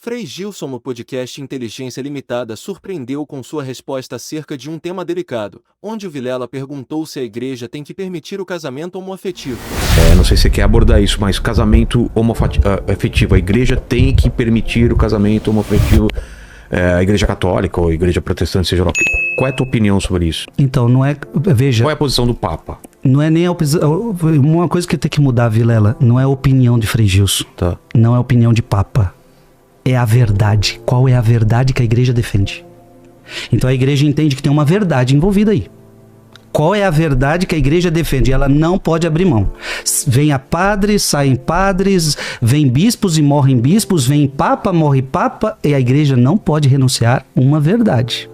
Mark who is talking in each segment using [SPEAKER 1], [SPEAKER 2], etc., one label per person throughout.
[SPEAKER 1] Frei Gilson no podcast Inteligência Limitada surpreendeu com sua resposta acerca de um tema delicado, onde o Vilela perguntou se a igreja tem que permitir o casamento homoafetivo.
[SPEAKER 2] Não sei se você quer abordar isso, mas casamento homoafetivo, a igreja tem que permitir o casamento homoafetivo, a igreja católica ou a igreja protestante, seja lá. Qual é a tua opinião sobre isso?
[SPEAKER 3] Então, não é... Veja...
[SPEAKER 2] Qual é a posição do Papa?
[SPEAKER 3] Não é nem a opinião... Uma coisa que tem que mudar, Vilela, não é a opinião de Frei Gilson.
[SPEAKER 2] Tá.
[SPEAKER 3] Não é a opinião de Papa. É a verdade. Qual é a verdade que a igreja defende? Então a igreja entende que tem uma verdade envolvida aí. Qual é a verdade que a igreja defende? Ela não pode abrir mão. Vem a padres, saem padres, vem bispos e morrem bispos, vem papa, morre papa, e a igreja não pode renunciar uma verdade.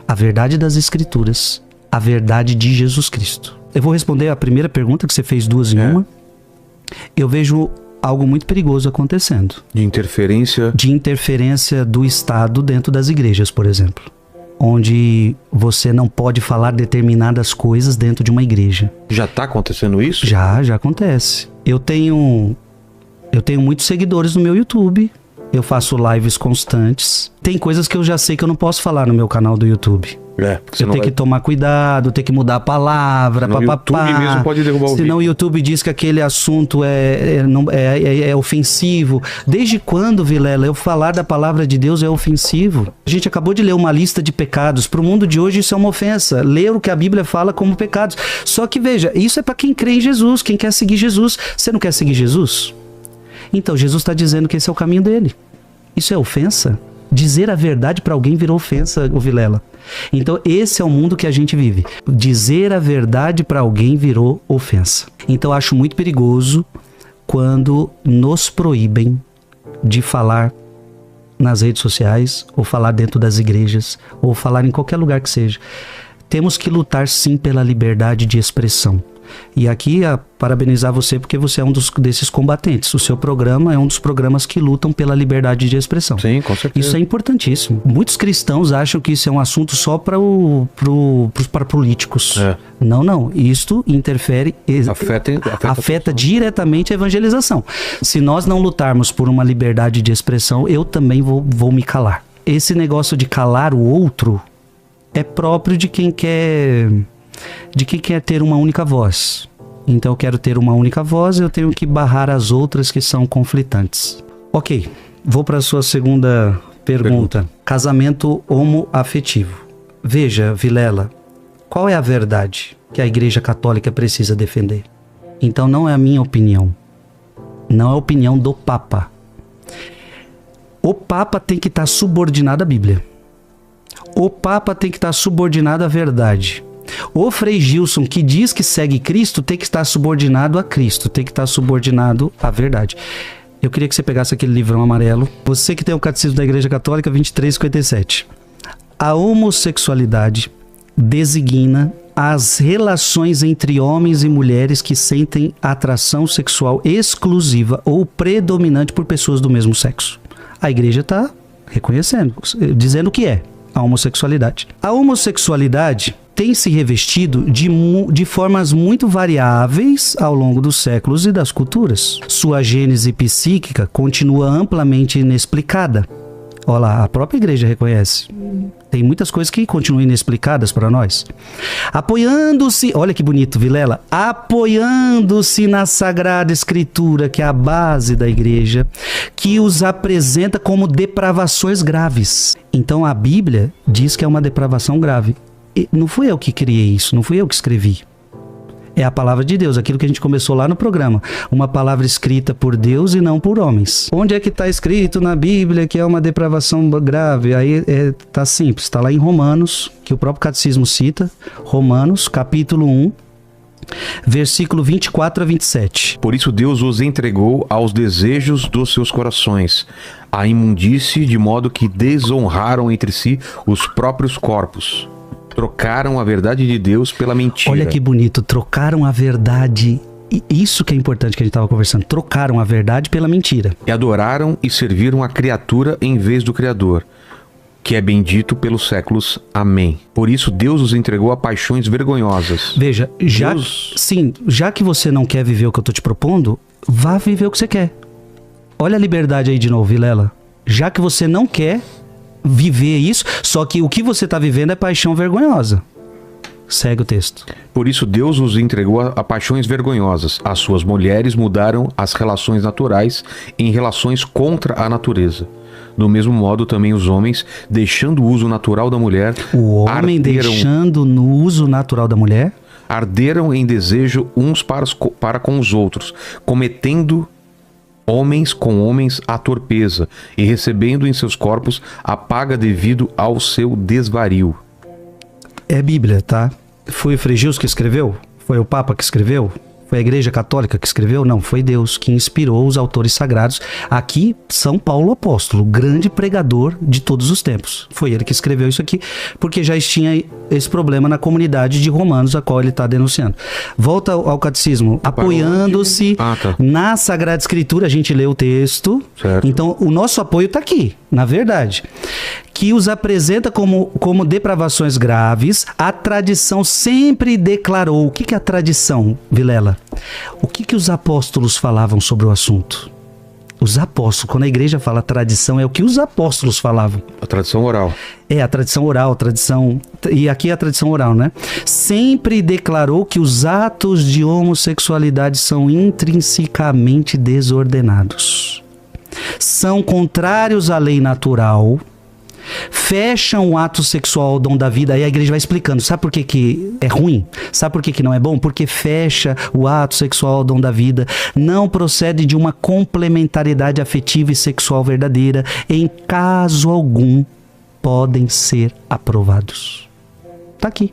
[SPEAKER 3] A verdade das escrituras, a verdade de Jesus Cristo. Eu vou responder a primeira pergunta, que você fez duas em uma. Eu vejo algo muito perigoso acontecendo.
[SPEAKER 2] De interferência? De
[SPEAKER 3] interferência do Estado dentro das igrejas, por exemplo. Onde você não pode falar determinadas coisas dentro de uma igreja.
[SPEAKER 2] Já está acontecendo isso?
[SPEAKER 3] Já acontece. Eu tenho muitos seguidores no meu YouTube. Eu faço lives constantes. Tem coisas que eu já sei que eu não posso falar no meu canal do YouTube. Eu tenho que tomar cuidado, ter que mudar a palavra,
[SPEAKER 2] papapá. O YouTube mesmo pode derrubar o vídeo.
[SPEAKER 3] Senão o YouTube diz que aquele assunto é ofensivo. Desde quando, Vilela, eu falar da palavra de Deus é ofensivo? A gente acabou de ler uma lista de pecados. Para o mundo de hoje isso é uma ofensa. Ler o que a Bíblia fala como pecados. Só que veja, isso é para quem crê em Jesus, quem quer seguir Jesus. Você não quer seguir Jesus? Então Jesus está dizendo que esse é o caminho dele. Isso é ofensa? Dizer a verdade para alguém virou ofensa, o Vilela. Então esse é o mundo que a gente vive. Dizer a verdade para alguém virou ofensa. Então eu acho muito perigoso quando nos proíbem de falar nas redes sociais, ou falar dentro das igrejas, ou falar em qualquer lugar que seja. Temos que lutar sim pela liberdade de expressão. E aqui, parabenizar você porque você é um desses combatentes. O seu programa é um dos programas que lutam pela liberdade de expressão.
[SPEAKER 2] Sim, com certeza.
[SPEAKER 3] Isso é importantíssimo. Muitos cristãos acham que isso é um assunto só para políticos. Não. Isto interfere... Afeta diretamente a evangelização. Se nós não lutarmos por uma liberdade de expressão, eu também vou me calar. Esse negócio de calar o outro é próprio de quem quer ter uma única voz. Então eu quero ter uma única voz, eu tenho que barrar as outras que são conflitantes. Ok, vou para a sua segunda pergunta. Casamento homoafetivo. Veja, Vilela, qual é a verdade que a Igreja Católica precisa defender? Então não é a minha opinião. Não é a opinião do Papa. O Papa tem que estar subordinado à Bíblia. O Papa tem que estar subordinado à verdade. O Frei Gilson, que diz que segue Cristo, tem que estar subordinado a Cristo, tem que estar subordinado à verdade. Eu queria que você pegasse aquele livrão amarelo. Você que tem o Catecismo da Igreja Católica 2357. A homossexualidade designa as relações entre homens e mulheres que sentem atração sexual exclusiva ou predominante por pessoas do mesmo sexo. A igreja está reconhecendo, dizendo o que é a homossexualidade. A homossexualidade tem se revestido de formas muito variáveis ao longo dos séculos e das culturas. Sua gênese psíquica continua amplamente inexplicada. Olha lá, a própria igreja reconhece. Tem muitas coisas que continuam inexplicadas para nós. Apoiando-se, olha que bonito, Vilela, apoiando-se na Sagrada Escritura, que é a base da igreja, que os apresenta como depravações graves. Então a Bíblia diz que é uma depravação grave. E não fui eu que criei isso, não fui eu que escrevi. É a palavra de Deus, aquilo que a gente começou lá no programa. Uma palavra escrita por Deus e não por homens. Onde é que está escrito na Bíblia que é uma depravação grave? Aí tá simples, está lá em Romanos, que o próprio Catecismo cita. Romanos, capítulo 1, versículo 24 a 27.
[SPEAKER 2] Por isso Deus os entregou aos desejos dos seus corações, à imundície, de modo que desonraram entre si os próprios corpos. Trocaram a verdade de Deus pela mentira.
[SPEAKER 3] Olha que bonito, trocaram a verdade. Isso que é importante que a gente estava conversando. Trocaram a verdade pela mentira.
[SPEAKER 2] E adoraram e serviram a criatura em vez do Criador, que é bendito pelos séculos. Amém. Por isso Deus os entregou a paixões vergonhosas.
[SPEAKER 3] Veja, já que você não quer viver o que eu estou te propondo, vá viver o que você quer. Olha a liberdade aí de novo, Vilela. Já que você não quer viver isso, só que o que você está vivendo é paixão vergonhosa. Segue o texto.
[SPEAKER 2] Por isso Deus os entregou a paixões vergonhosas. As suas mulheres mudaram as relações naturais em relações contra a natureza. Do mesmo modo, também os homens, deixando o uso natural da mulher...
[SPEAKER 3] O homem deixando no uso natural da mulher...
[SPEAKER 2] Arderam em desejo uns para com os outros, cometendo homens com homens a torpeza e recebendo em seus corpos a paga devido ao seu desvario.
[SPEAKER 3] É Bíblia, tá? Foi o Frei Gilson que escreveu? Foi o Papa que escreveu? Foi a Igreja Católica que escreveu? Não, foi Deus que inspirou os autores sagrados. Aqui, São Paulo Apóstolo, grande pregador de todos os tempos. Foi ele que escreveu isso aqui, porque já tinha esse problema na comunidade de Romanos, a qual ele está denunciando. Volta ao catecismo, apoiando-se na Sagrada Escritura, a gente lê o texto.
[SPEAKER 2] Certo.
[SPEAKER 3] Então, o nosso apoio está aqui, na verdade. Que os apresenta como depravações graves, a tradição sempre declarou. O que é a tradição, Vilela? O que os apóstolos falavam sobre o assunto? Os apóstolos, quando a igreja fala tradição, é o que os apóstolos falavam.
[SPEAKER 2] A tradição oral.
[SPEAKER 3] É, a tradição oral, a tradição... E aqui é a tradição oral, né? Sempre declarou que os atos de homossexualidade são intrinsecamente desordenados. São contrários à lei natural... Fecham o ato sexual ao dom da vida. Aí a igreja vai explicando. Sabe por que é ruim? Sabe por que não é bom? Porque fecha o ato sexual ao dom da vida. Não procede de uma complementariedade afetiva e sexual verdadeira. Em caso algum, podem ser aprovados. Tá aqui.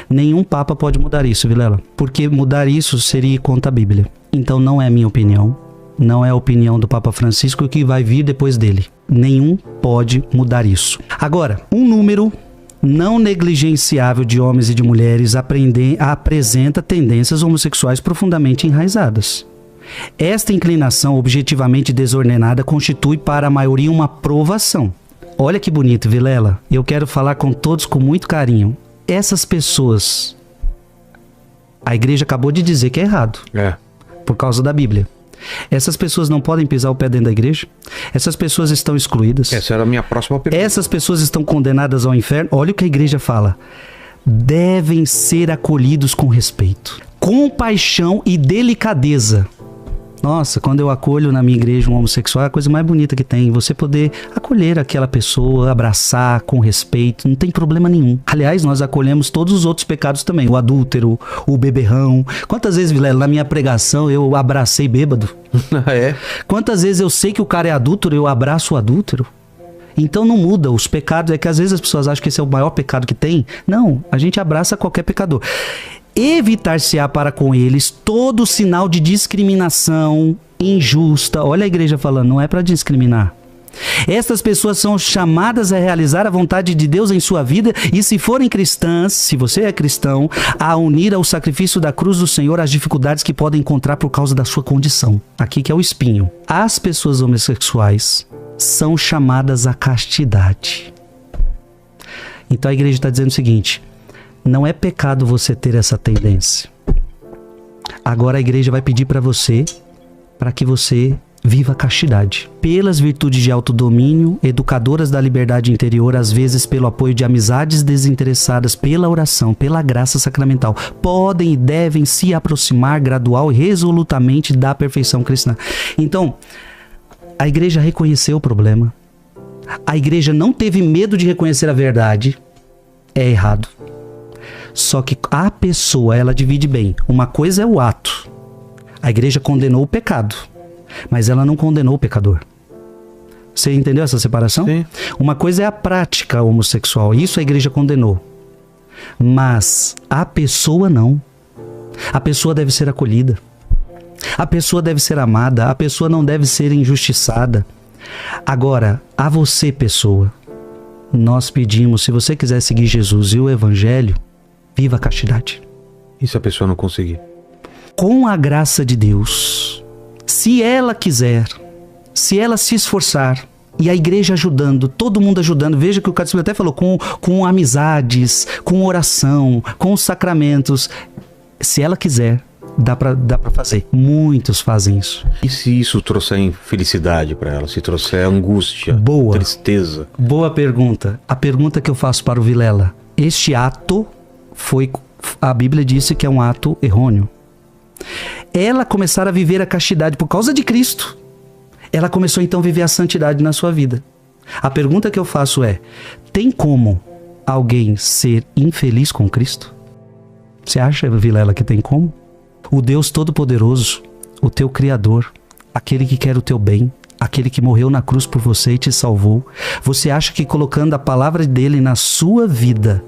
[SPEAKER 3] Nenhum papa pode mudar isso, Vilela. Porque mudar isso seria contra a Bíblia. Então não é a minha opinião. Não é a opinião do Papa Francisco que vai vir depois dele. Nenhum pode mudar isso. Agora, um número não negligenciável de homens e de mulheres apresenta tendências homossexuais profundamente enraizadas. Esta inclinação objetivamente desordenada constitui para a maioria uma provação. Olha que bonito, Vilela. Eu quero falar com todos com muito carinho. Essas pessoas, a igreja acabou de dizer que é errado. Por causa da Bíblia. Essas pessoas não podem pisar o pé dentro da igreja? Essas pessoas estão excluídas?
[SPEAKER 2] Essa era a minha próxima pergunta.
[SPEAKER 3] Essas pessoas estão condenadas ao inferno? Olha o que a igreja fala. Devem ser acolhidos com respeito, compaixão e delicadeza. Nossa, quando eu acolho na minha igreja um homossexual, é a coisa mais bonita que tem. Você poder acolher aquela pessoa, abraçar com respeito, não tem problema nenhum. Aliás, nós acolhemos todos os outros pecados também. O adúltero, o beberrão. Quantas vezes, Vilela, na minha pregação eu abracei bêbado?
[SPEAKER 2] É?
[SPEAKER 3] Quantas vezes eu sei que o cara é adúltero, eu abraço o adúltero? Então não muda, os pecados, é que às vezes as pessoas acham que esse é o maior pecado que tem. Não, a gente abraça qualquer pecador. Evitar-se-á para com eles todo sinal de discriminação injusta. Olha a igreja falando, não é para discriminar. Estas pessoas são chamadas a realizar a vontade de Deus em sua vida e, se forem cristãs, se você é cristão, a unir ao sacrifício da cruz do Senhor as dificuldades que podem encontrar por causa da sua condição. Aqui que é o espinho. As pessoas homossexuais são chamadas à castidade. Então a igreja está dizendo o seguinte: não é pecado você ter essa tendência. Agora a igreja vai pedir para você, para que você viva a castidade. Pelas virtudes de autodomínio, educadoras da liberdade interior, às vezes pelo apoio de amizades desinteressadas, pela oração, pela graça sacramental, podem e devem se aproximar gradual e resolutamente da perfeição cristã. Então, a igreja reconheceu o problema. A igreja não teve medo de reconhecer a verdade. É errado. Só que a pessoa, ela divide bem. Uma coisa é o ato. A igreja condenou o pecado, mas ela não condenou o pecador. Você entendeu essa separação?
[SPEAKER 2] Sim.
[SPEAKER 3] Uma coisa é a prática homossexual. Isso a igreja condenou. Mas a pessoa não. A pessoa deve ser acolhida. A pessoa deve ser amada. A pessoa não deve ser injustiçada. Agora, a você, pessoa, nós pedimos, se você quiser seguir Jesus e o Evangelho, viva a castidade.
[SPEAKER 2] E se a pessoa não conseguir?
[SPEAKER 3] Com a graça de Deus, se ela quiser, se ela se esforçar, e a igreja ajudando, todo mundo ajudando, veja que o catecismo até falou, com amizades, com oração, com os sacramentos, se ela quiser, dá pra fazer. Muitos fazem isso.
[SPEAKER 2] E se isso trouxer infelicidade para ela? Se trouxer angústia, tristeza?
[SPEAKER 3] Boa pergunta. A pergunta que eu faço para o Vilela. Este ato foi... A Bíblia disse que é um ato errôneo. Ela começar a viver a castidade por causa de Cristo. Ela começou então a viver a santidade na sua vida. A pergunta que eu faço é: tem como alguém ser infeliz com Cristo? Você acha, Vilela, que tem como? O Deus Todo-Poderoso, o teu Criador, aquele que quer o teu bem, aquele que morreu na cruz por você e te salvou, você acha que colocando a palavra dele na sua vida,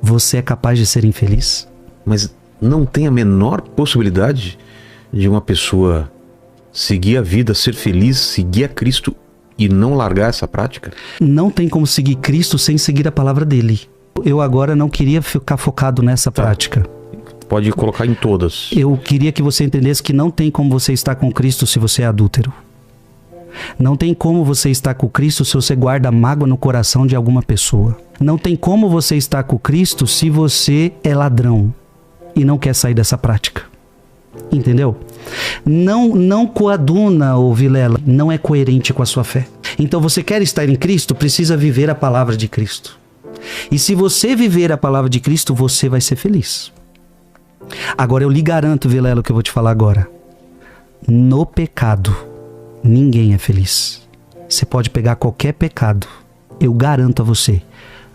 [SPEAKER 3] você é capaz de ser infeliz?
[SPEAKER 2] Mas não tem a menor possibilidade de uma pessoa seguir a vida, ser feliz, seguir a Cristo e não largar essa prática?
[SPEAKER 3] Não tem como seguir Cristo sem seguir a palavra dele. Eu agora não queria ficar focado nessa prática.
[SPEAKER 2] Pode colocar em todas.
[SPEAKER 3] Eu queria que você entendesse que não tem como você estar com Cristo se você é adúltero. Não tem como você estar com Cristo se você guarda mágoa no coração de alguma pessoa. Não tem como você estar com Cristo se você é ladrão e não quer sair dessa prática. Entendeu? Não coaduna, ô Vilela, não é coerente com a sua fé. Então você quer estar em Cristo, precisa viver a palavra de Cristo. E se você viver a palavra de Cristo, você vai ser feliz. Agora eu lhe garanto, Vilela, o que eu vou te falar agora. No pecado, ninguém é feliz. Você pode pegar qualquer pecado, eu garanto a você.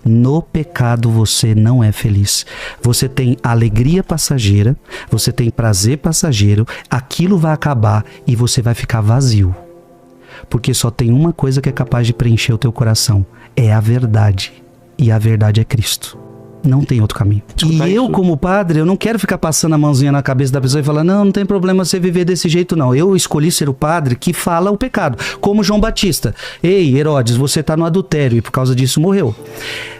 [SPEAKER 3] No pecado você não é feliz. Você tem alegria passageira, você tem prazer passageiro, aquilo vai acabar e você vai ficar vazio. Porque só tem uma coisa que é capaz de preencher o teu coração, é a verdade. E a verdade é Cristo. Não tem outro caminho. E eu, como padre, eu não quero ficar passando a mãozinha na cabeça da pessoa e falar: não tem problema você viver desse jeito, não. Eu escolhi ser o padre que fala o pecado. Como João Batista. Ei, Herodes, você está no adultério e por causa disso morreu.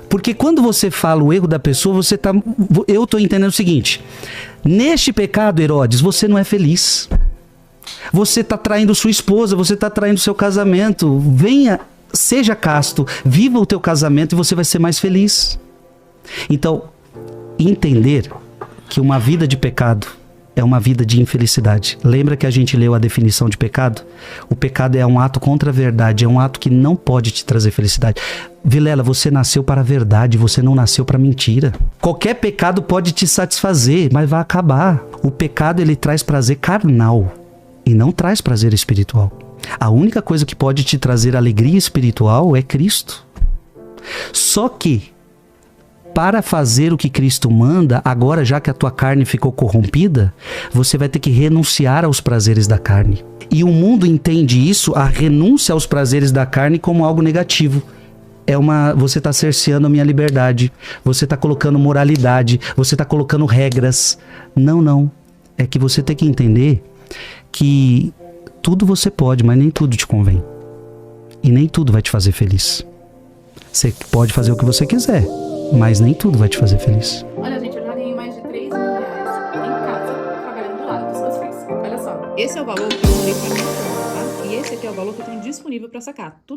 [SPEAKER 3] Porque quando você fala o erro da pessoa, você tá... Eu estou entendendo o seguinte: neste pecado, Herodes, você não é feliz. Você está traindo sua esposa, você está traindo seu casamento. Venha, seja casto, viva o teu casamento e você vai ser mais feliz. Então, entender que uma vida de pecado é uma vida de infelicidade. Lembra que a gente leu a definição de pecado? O pecado é um ato contra a verdade, é um ato que não pode te trazer felicidade. Vilela, você nasceu para a verdade, você não nasceu para mentira. Qualquer pecado pode te satisfazer, mas vai acabar. O pecado, ele traz prazer carnal e não traz prazer espiritual. A única coisa que pode te trazer alegria espiritual é Cristo. Só que para fazer o que Cristo manda, agora já que a tua carne ficou corrompida, você vai ter que renunciar aos prazeres da carne. E o mundo entende isso, a renúncia aos prazeres da carne, como algo negativo. Você está cerceando a minha liberdade, você está colocando moralidade, você está colocando regras. Não. É que você tem que entender que tudo você pode, mas nem tudo te convém. E nem tudo vai te fazer feliz. Você pode fazer o que você quiser, mas nem tudo vai te fazer feliz.
[SPEAKER 4] Olha, gente, eu já ganhei mais de 3 mil reais em casa, trabalhando do lado dos meus filhos. Olha só, esse é o valor que eu usei pra minha conta, tá? E esse aqui é o valor que eu tenho disponível pra sacar. Tudo